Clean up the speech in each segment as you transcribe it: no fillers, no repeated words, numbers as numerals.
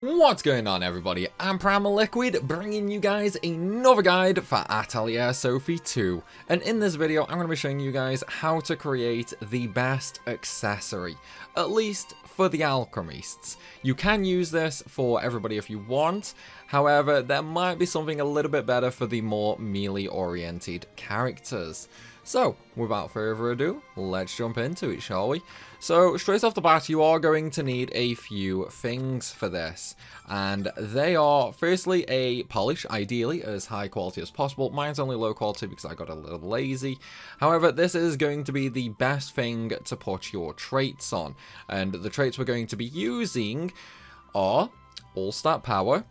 What's going on, everybody? I'm Primalliquid, bringing you guys another guide for Atelier Sophie 2. And in this video, I'm going to be showing you guys how to create the best accessory, at least for the Alchemists. You can use this for everybody if you want, however, there might be something a little bit better for the more melee-oriented characters. So, without further ado, let's jump into it, shall we? So, straight off the bat, you are going to need a few things for this. And they are, firstly, a polish, ideally as high quality as possible. Mine's only low quality because I got a little lazy. However, this is going to be the best thing to put your traits on. And the traits we're going to be using are All-Stat Power,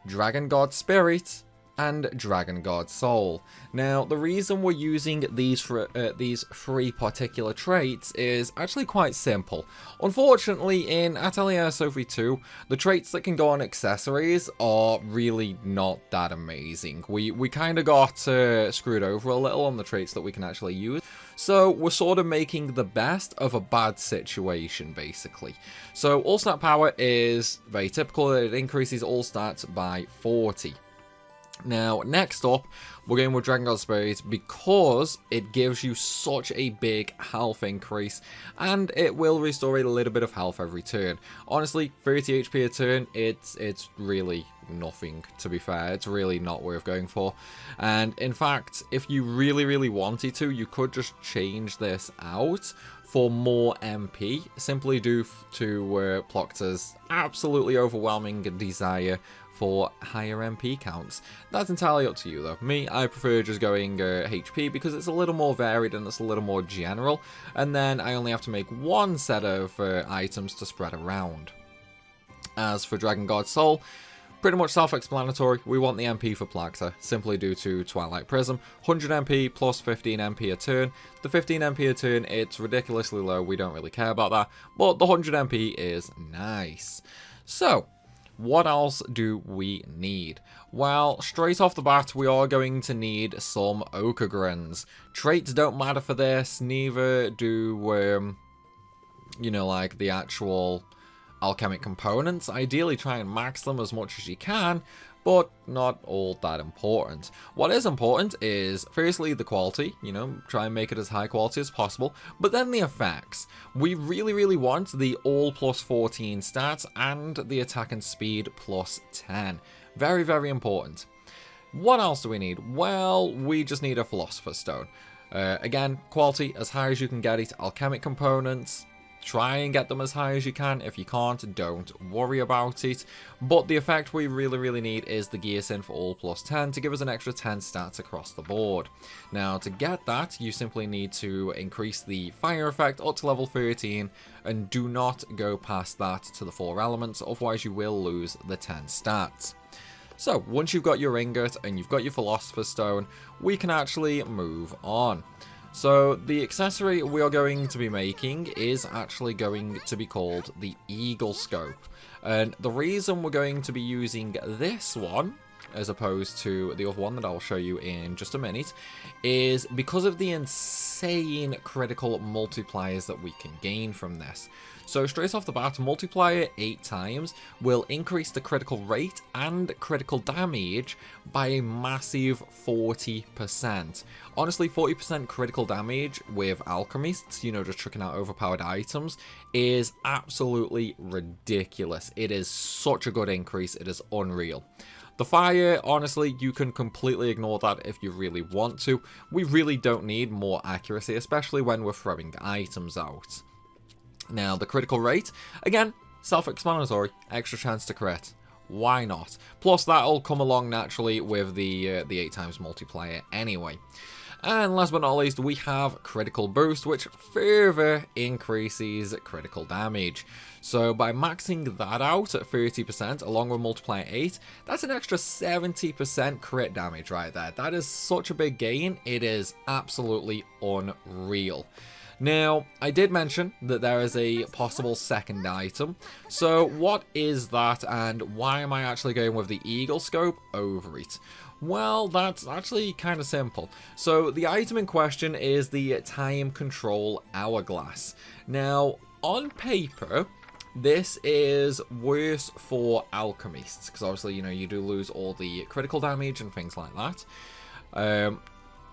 Dragon God Spirit, and Dragon God Soul. Now, the reason we're using these three particular traits is actually quite simple. Unfortunately, in Atelier Sophie 2, the traits that can go on accessories are really not that amazing. We kind of got screwed over a little on the traits that we can actually use. So we're sort of making the best of a bad situation, basically. So All-Stat Power is very typical. It increases all stats by 40. Now, next up, we're going with Dragon God Spirit because it gives you such a big health increase, and it will restore a little bit of health every turn. Honestly, 30 HP a turn, it's really nothing, to be fair. It's really not worth going for. And in fact, if you really wanted to, you could just change this out for more MP, simply due to Plocta's absolutely overwhelming desire for higher MP counts. That's entirely up to you though. Me, I prefer just going HP because it's a little more varied and it's a little more general, and then I only have to make one set of items to spread around. As for Dragon God Soul, pretty much self-explanatory. We want the MP for Plocta, simply due to Twilight Prism. 100 MP plus 15 MP a turn. The 15 MP a turn, it's ridiculously low, we don't really care about that, but the 100 MP is nice. So, what else do we need? Well, straight off the bat, we are going to need some Okogrins. Traits don't matter for this, neither do, you know, like the actual alchemic components. Ideally, try and max them as much as you can, but not all that important. What is important is, firstly, the quality, you know, try and make it as high quality as possible, but then the effects. We really want the all plus 14 stats and the attack and speed plus 10. Very important. What else do we need? Well, we just need a Philosopher's Stone. Again, quality as high as you can get it, alchemic components, try and get them as high as you can. If you can't, don't worry about it. But the effect we really need is the Gear Synth for all plus 10 to give us an extra 10 stats across the board. Now, to get that, you simply need to increase the fire effect up to level 13 and do not go past that to the 4 elements, otherwise you will lose the 10 stats. So, once you've got your ingot and you've got your Philosopher's Stone, we can actually move on. So, the accessory we are going to be making is actually going to be called the Eagle Scope. And the reason we're going to be using this one, as opposed to the other one that I'll show you in just a minute, is because of the insane critical multipliers that we can gain from this. So straight off the bat, multiplier 8 times will increase the critical rate and critical damage by a massive 40%. Honestly, 40% critical damage with Alchemists, you know, just tricking out overpowered items, is absolutely ridiculous. It is such a good increase, it is unreal. The fire, honestly, you can completely ignore that if you really want to. We really don't need more accuracy, especially when we're throwing items out. Now, the critical rate, again, self-explanatory, extra chance to crit. Why not? Plus, that'll come along naturally with the 8 times multiplier anyway. And last but not least, we have Critical Boost, which further increases critical damage. So by maxing that out at 30%, along with multiplier 8, that's an extra 70% crit damage right there. That is such a big gain, it is absolutely unreal. Now, I did mention that there is a possible second item. So what is that, and why am I actually going with the Eagle Scope over it? Well, that's actually kind of simple. So the item in question is the Time Control Hourglass. Now, on paper, this is worse for Alchemists, because obviously, you know, you do lose all the critical damage and things like that.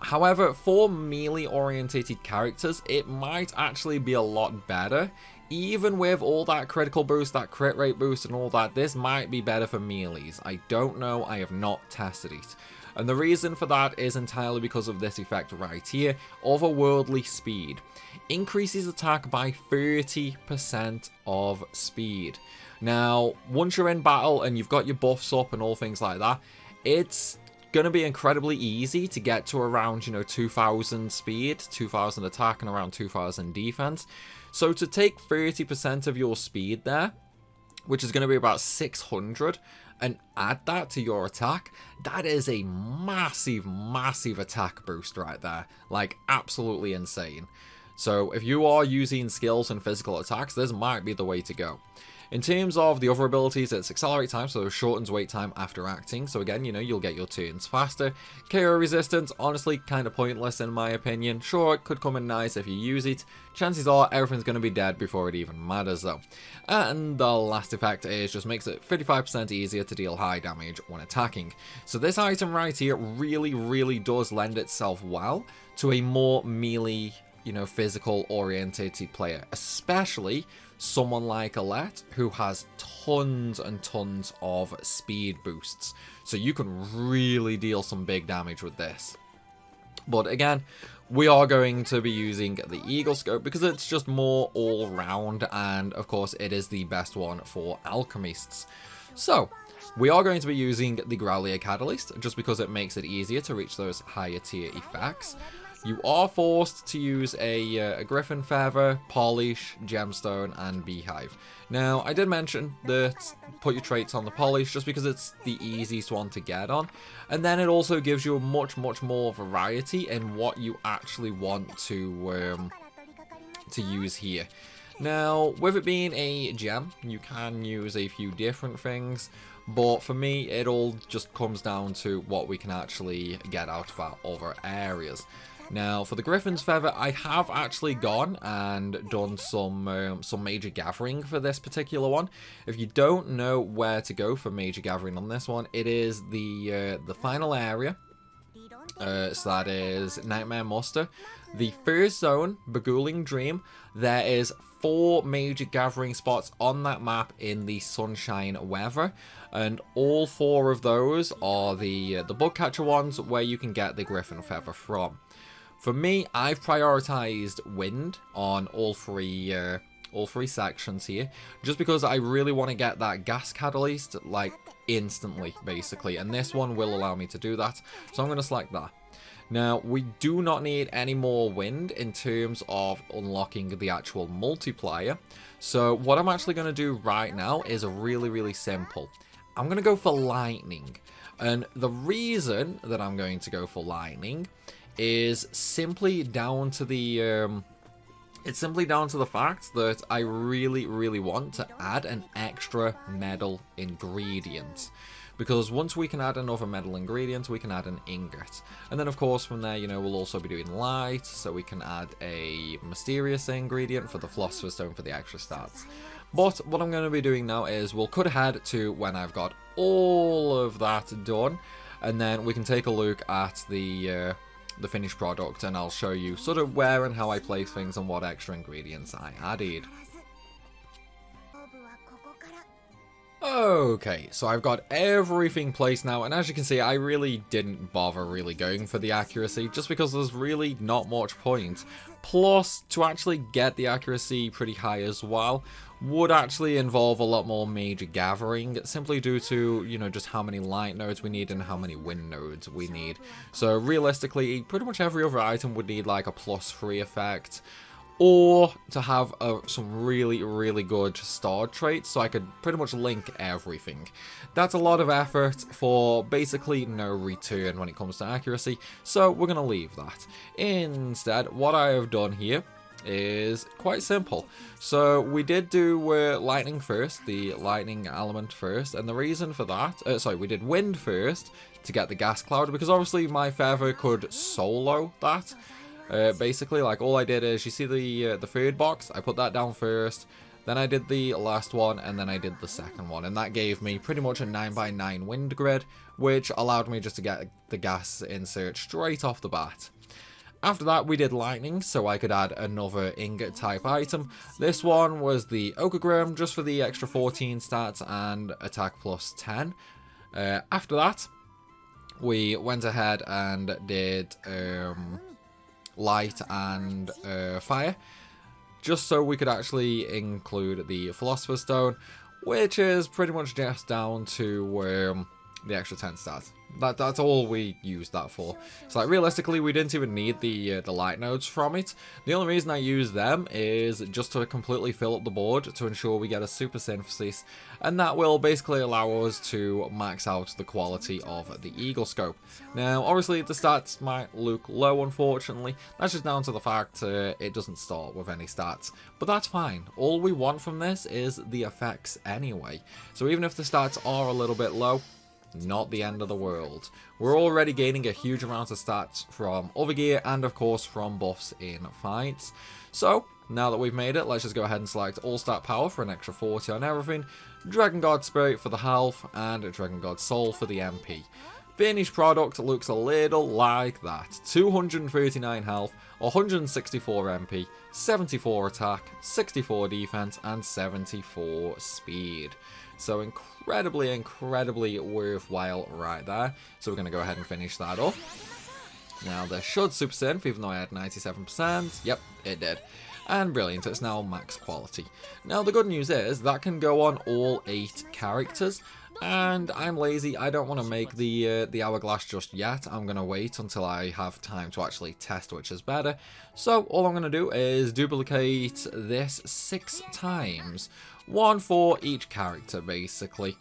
However, for melee-orientated characters, it might actually be a lot better. Even with all that critical boost, that crit rate boost and all that, this might be better for melees. I don't know, I have not tested it. And the reason for that is entirely because of this effect right here, Otherworldly Speed. Increases attack by 30% of speed. Now, once you're in battle and you've got your buffs up and all things like that, it's going to be incredibly easy to get to around, you know, 2000 speed, 2000 attack and around 2000 defense. So to take 30% of your speed there, which is going to be about 600, and add that to your attack, that is a massive, massive attack boost right there. Like, absolutely insane. So if you are using skills and physical attacks, this might be the way to go. In terms of the other abilities, it's Accelerate Time, so it shortens wait time after acting. So again, you know, you'll get your turns faster. KO Resistance, honestly, kind of pointless in my opinion. Sure, it could come in nice if you use it. Chances are everything's going to be dead before it even matters though. And the last effect is just makes it 35% easier to deal high damage when attacking. So this item right here really, really does lend itself well to a more melee, you know, physical orientated player, especially someone like Alette, who has tons and tons of speed boosts. So you can really deal some big damage with this. But again, we are going to be using the Eagle Scope because it's just more all round, and of course it is the best one for Alchemists. So we are going to be using the Growlier Catalyst just because it makes it easier to reach those higher tier effects. You are forced to use a Griffin Feather, Polish, Gemstone, and Beehive. Now, I did mention that put your traits on the Polish just because it's the easiest one to get on. And then it also gives you much more variety in what you actually want to use here. Now, with it being a gem, you can use a few different things. But for me, it all just comes down to what we can actually get out of our other areas. Now, for the Griffin's Feather, I have actually gone and done some Major Gathering for this particular one. If you don't know where to go for Major Gathering on this one, it is the final area. So that is Nightmare Muster. The first zone, Beguiling Dream, there is 4 Major Gathering spots on that map in the Sunshine weather. And all 4 of those are the Bug Catcher ones where you can get the Griffin Feather from. For me, I've prioritized Wind on all three sections here, just because I really want to get that Gas Catalyst, like, instantly, basically, and this one will allow me to do that, so I'm going to select that. Now, we do not need any more Wind in terms of unlocking the actual multiplier, so what I'm actually going to do right now is really simple. I'm going to go for Lightning, and the reason that I'm going to go for Lightning is simply down to the fact that I really want to add an extra metal ingredient, because once we can add another metal ingredient, we can add an ingot, and then of course from there, you know, we'll also be doing light, so we can add a mysterious ingredient for the Philosopher's Stone for the extra stats. But what I'm going to be doing now is we'll cut ahead to when I've got all of that done, and then we can take a look at the finished product, and I'll show you sort of where and how I place things and what extra ingredients I added. Okay, so I've got everything placed now, and as you can see, I really didn't bother really going for the accuracy, just because there's really not much point. Plus, to actually get the accuracy pretty high as well, would actually involve a lot more Major Gathering, simply due to, you know, just how many light nodes we need and how many wind nodes we need. So realistically, pretty much every other item would need like a +3 effect, or to have some really good star traits, so I could pretty much link everything. That's a lot of effort for basically no return when it comes to accuracy, so we're going to leave that. Instead, what I have done here is quite simple. So we did do lightning first, the lightning element first, and the reason for that, we did wind first to get the gas cloud, because obviously my feather could solo that. Basically, like, all I did is, you see the third box, I put that down first, then I did the last one, and then I did the second one, and that gave me pretty much a 9x9 wind grid, which allowed me just to get the gas insert straight off the bat. After that, we did lightning, so I could add another ingot type item. This one was the Ogre just for the extra 14 stats and attack plus 10. After that, we went ahead and did light and fire, just so we could actually include the Philosopher's Stone, which is pretty much just down to the extra 10 stats. That's all we used that for. So like realistically, we didn't even need the light nodes from it. The only reason I use them is just to completely fill up the board to ensure we get a super synthesis, and that will basically allow us to max out the quality of the Eagle Scope. Now obviously the stats might look low, unfortunately. That's just down to the fact it doesn't start with any stats, but that's fine. All we want from this is the effects anyway, so even if the stats are a little bit low, not the end of the world. We're already gaining a huge amount of stats from other gear and of course from buffs in fights. So now that we've made it, let's just go ahead and select all stat power for an extra 40 on everything, Dragon God Spirit for the health, and Dragon God Soul for the MP. Finished product looks a little like that. 239 health, 164 MP, 74 attack, 64 defense, and 74 speed. So incredibly worthwhile right there. So we're going to go ahead and finish that up. Now this should super synth, even though I had 97%. Yep, it did. And brilliant, it's now max quality. Now the good news is that can go on all 8 characters. And I'm lazy, I don't want to make the hourglass just yet. I'm going to wait until I have time to actually test which is better. So all I'm going to do is duplicate this 6 times. 1 for each character basically.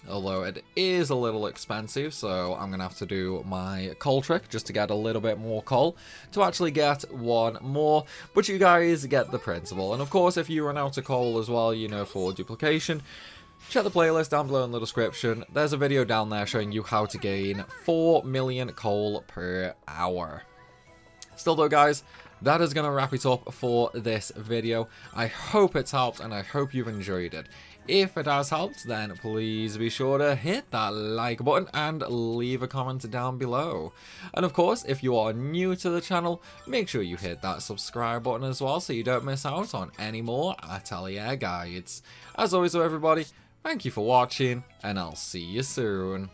Although it is a little expensive, so I'm going to have to do my coal trick just to get a little bit more coal to actually get 1 more. But you guys get the principle. And of course, if you run out of coal as well, you know, for duplication, check the playlist down below in the description. There's a video down there showing you how to gain 4 million coal per hour. Still though, guys, that is going to wrap it up for this video. I hope it's helped and I hope you've enjoyed it. If it has helped, then please be sure to hit that like button and leave a comment down below. And of course, if you are new to the channel, make sure you hit that subscribe button as well so you don't miss out on any more Atelier guides. As always though, everybody, thank you for watching and I'll see you soon.